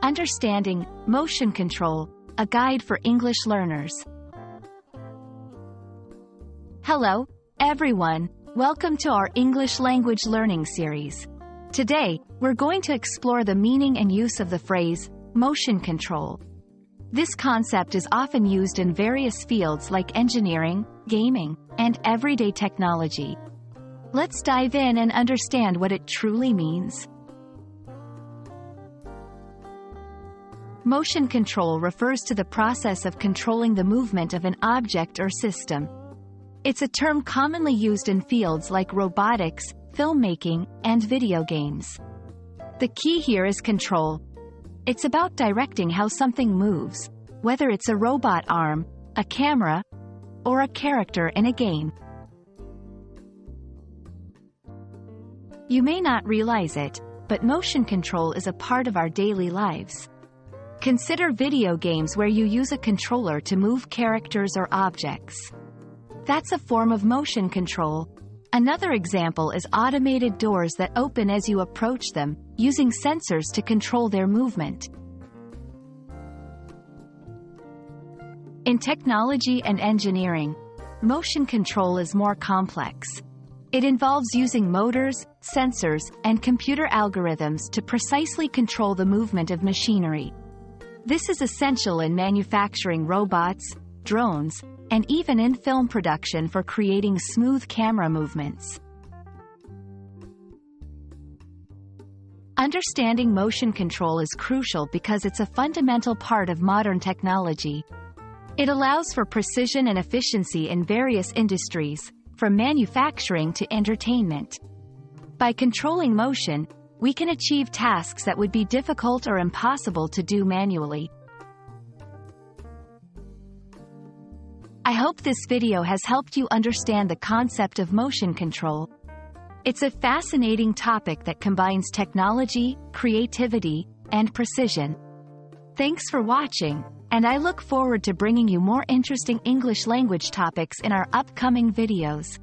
Understanding Motion Control, a guide for English learners. Hello, everyone. Welcome to our English language learning series. Today, we're going to explore the meaning and use of the phrase, motion control. This concept is often used in various fields like engineering, gaming, and everyday technology. Let's dive in and understand what it truly means. Motion control refers to the process of controlling the movement of an object or system. It's a term commonly used in fields like robotics, filmmaking, and video games. The key here is control. It's about directing how something moves, whether it's a robot arm, a camera, or a character in a game. You may not realize it, but motion control is a part of our daily lives. Consider video games where you use a controller to move characters or objects. That's a form of motion control. Another example is automated doors that open as you approach them, using sensors to control their movement. In technology and engineering, motion control is more complex. It involves using motors, sensors, and computer algorithms to precisely control the movement of machinery. This is essential in manufacturing robots, drones, and even in film production for creating smooth camera movements. Understanding motion control is crucial because it's a fundamental part of modern technology. It allows for precision and efficiency in various industries, from manufacturing to entertainment. By controlling motion, we can achieve tasks that would be difficult or impossible to do manually. I hope this video has helped you understand the concept of motion control. It's a fascinating topic that combines technology, creativity, and precision. Thanks for watching, and I look forward to bringing you more interesting English language topics in our upcoming videos.